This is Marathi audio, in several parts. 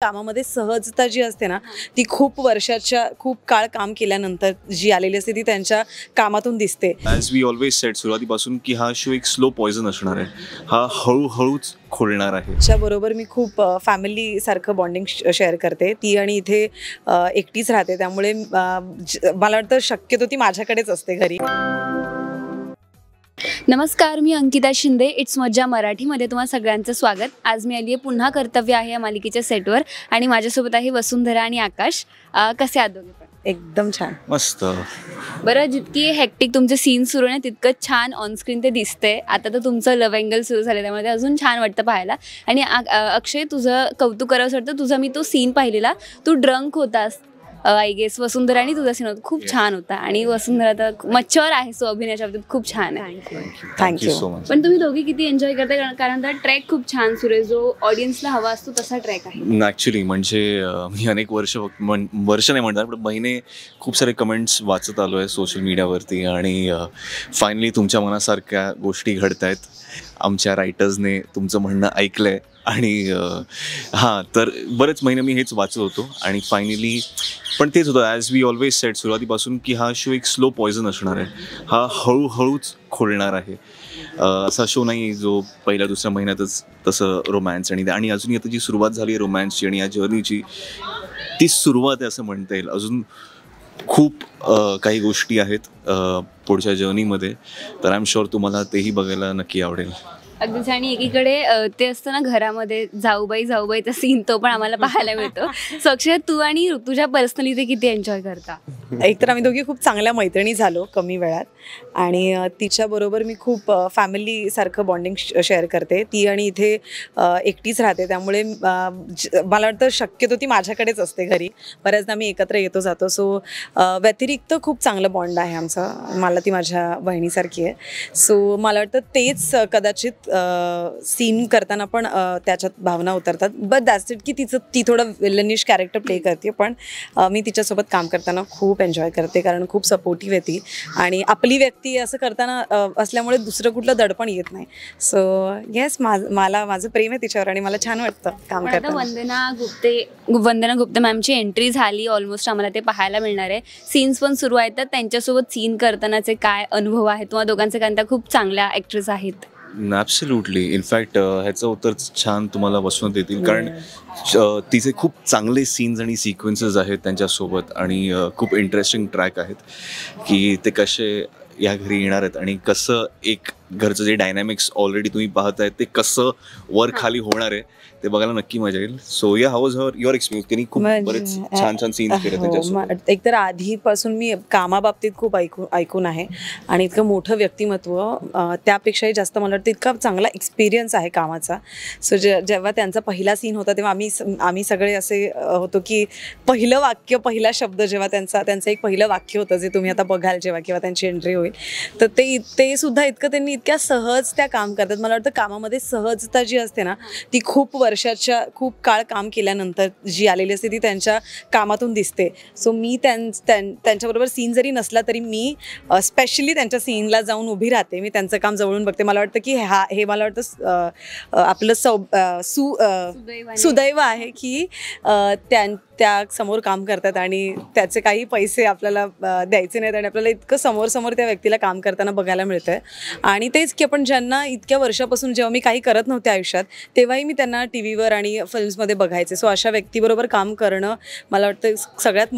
कामामध्ये सहजता जी असते ना ती खूप वर्षाच्या खूप काळ काम केल्यानंतर जी आलेली असते ती त्यांच्या कामातून दिसते. ॲज वी ऑलवेज सेड सुरुवातीपासून की हा शो एक स्लो पॉयझन असणार आहे, हा हळूहळूच खोलणार आहे. त्याच्याबरोबर मी खूप फॅमिली सारखं बॉन्डिंग शेअर करते. ती आणि इथे एकटीच राहते त्यामुळे मला वाटतं शक्यतो ती माझ्याकडेच असते घरी. नमस्कार, मी अंकिता शिंदे. इट्स मज्जा मराठीमध्ये तुम्हा सगळ्यांचं स्वागत. आज मी आली आहे पुन्हा कर्तव्य आहे या मालिकेच्या सेटवर आणि माझ्यासोबत आहे वसुंधरा आणि आकाश. कसे आहात दोघे? एकदम छान, मस्त. बरं, जितकी हेक्टिक तुमचे सीन सुरू आहे तितकं छान ऑनस्क्रीन ते दिसते. आता तर तुमचं लव्ह अँगल सुरू झालं त्यामुळे ते अजून छान वाटतं पाहायला. आणि अक्षय, तुझं कौतुक करावंसं वाटतं. तुझा मी तो सीन पाहिलेला, तू ड्रंक होतास आय गेस. वसुंधरा आणि तुझा सीन होता खूप छान होता आणि वसुंधरा तर मच्युअर आहे, सो अभिनयाच्या बाबतीत खूप छान आहे. Thank you so much. पण तुम्ही दोघी किती एन्जॉय करताय, कारण तर ट्रॅक खूप छान सुरू आहे, जो ऑडियन्सला हवा असतो तसा ट्रॅक आहे. ॲक्च्युली म्हणजे मी अनेक वर्ष नाही म्हणणार पण महिने खूप सारे कमेंट्स वाचत आलो आहे सोशल मीडियावरती आणि फायनली तुमच्या मनासारख्या गोष्टी घडत आहेत. आमच्या रायटर्सने तुमचं म्हणणं ऐकलं आहे आणि हां, तर बरेच महिने मी हेच वाचत होतो आणि फायनली पण तेच होतं ॲज वी ऑलवेज सेड सुरुवातीपासून की हा शो एक स्लो पॉयझन असणार आहे, हा हळूहळूच खोलणार आहे. असा शो नाही जो पहिल्या दुसऱ्या महिन्यातच तसं रोमॅन्स आणि अजून आता जी सुरुवात झाली आहे रोमॅन्सची आणि या जर्नीची, ती सुरुवात आहे असं म्हणता येईल. अजून खूप काही गोष्टी आहेत पुढच्या जर्नीमध्ये, तर आय एम शुअर तुम्हाला तेही बघायला नक्की आवडेल. अगदीच. आणि एकीकडे ते असतं ना घरामध्ये जाऊबाईचा सीन, तो पण आम्हाला पाहायला मिळतो. सो अक्षय, तू आणि तुझ्या पर्सनली ते किती एन्जॉय करता? एकतर आम्ही दोघी खूप चांगल्या मैत्रिणी झालो कमी वेळात आणि तिच्याबरोबर मी खूप फॅमिली सारखं बॉन्डिंग शेअर करते. ती आणि इथे एकटीच राहते त्यामुळे मला वाटतं शक्यतो ती माझ्याकडेच असते घरी. बऱ्याचदा आम्ही एकत्र येतो जातो. सो व्यतिरिक्त खूप चांगलं बॉन्ड आहे आमचा. मला ती माझ्या बहिणीसारखी आहे. सो मला वाटतं तेच कदाचित सीन करताना पण त्याच्यात भावना उतरतात. बट दॅट्स इट की ती थोडं विलनिश कॅरेक्टर प्ले करते, पण मी तिच्यासोबत काम करताना खूप एन्जॉय करते कारण खूप सपोर्टिव्ह आहे ती आणि आपली व्यक्ती असं करताना असल्यामुळे दुसरं कुठलं दडपण येत नाही. सो येस, माझं प्रेम आहे तिच्यावर आणि मला छान वाटतं काम करताना. वंदना गुप्ते मॅमची एंट्री झाली ऑलमोस्ट, आम्हाला ते पाहायला मिळणार आहे. सीन्स पण सुरू आहेत, तर त्यांच्यासोबत सीन करतानाचे काय अनुभव आहे तुम्हा दोघांचे? कारण त्या खूप चांगल्या ॲक्ट्रेस आहेत. ॲब्सोल्युटली. इनफॅक्ट ह्याचं उत्तर छान तुम्हाला बसवण्यात येतील कारण तिचे खूप चांगले सीन्स आणि सिक्वेन्सेस आहेत त्यांच्यासोबत आणि खूप इंटरेस्टिंग ट्रॅक आहेत की ते कसे या घरी येणार आहेत आणि कसं एक घरचं जे डायनॅमिक्स ऑलरेडी तुम्ही पाहताय ते कसं वर खाली होणार आहे ते बघायला नक्की मजा येईल. सो या हाऊ वॉज युअर एक्सपिरियन्स? त्यांनी खूप बरेच छान सीन्स केले त्यांच्यासोबत. एकतर आधीपासून मी कामाबाबतीत खूप ऐकून आहे आणि इतकं मोठं व्यक्तिमत्व, त्यापेक्षाही जास्त मला वाटतं इतका चांगला एक्सपिरियन्स आहे कामाचा. सो जेव्हा त्यांचा पहिला सीन होता तेव्हा आम्ही सगळे असे होतो की पहिलं वाक्य, पहिला शब्द जेव्हा त्यांचं एक पहिलं वाक्य होतं जे तुम्ही आता बघाल जेव्हा किंवा त्यांची एंट्री होईल, तर ते सुद्धा इतकं त्यांनी इतक्या सहज त्या काम करतात. मला वाटतं कामामध्ये सहजता जी असते ना ती खूप वर्षाच्या खूप काळ काम केल्यानंतर जी आलेली असते ती त्यांच्या कामातून दिसते. सो मी त्यांच्याबरोबर सीन जरी नसला तरी मी स्पेशली त्यांच्या सीनला जाऊन उभी राहते. मी त्यांचं काम जवळून बघते. मला वाटतं की हे मला वाटतं आपलं सुदैव आहे की त्या समोर काम करतात आणि त्याचे काही पैसे आपल्याला द्यायचे नाहीत आणि आपल्याला इतकं समोर त्या व्यक्तीला काम करताना बघायला मिळतं आहे. आणि तेच की आपण ज्यांना इतक्या वर्षापासून जेव्हा मी काही करत नव्हते आयुष्यात तेव्हाही मी त्यांना टी व्हीवर आणि फिल्म्समध्ये बघायचे. सो अशा व्यक्तीबरोबर काम करणं मला वाटतं सगळ्यात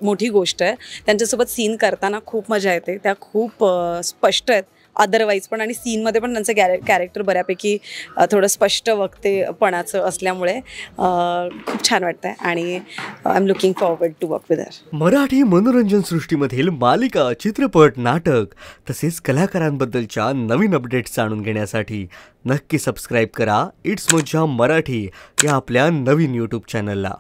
मोठी गोष्ट आहे. त्यांच्यासोबत सीन करताना खूप मजा येते. त्या खूप स्पष्ट आहेत अदरवाईज पण आणि सीनमध्ये पण त्यांचं कॅरेक्टर बऱ्यापैकी थोडं स्पष्ट वक्तेपणाचं असल्यामुळे खूप छान वाटतं आहे आणि I am looking forward to work with her. Marathi मनोरंजन सृष्टीमधील मालिका, चित्रपट, नाटक तसेच कलाकारांबद्दलच्या नवीन अपडेट्स जाणून घेण्यासाठी नक्की सबस्क्राईब करा इट्स मज्जा मराठी या आपल्या नवीन यूट्यूब चॅनलला.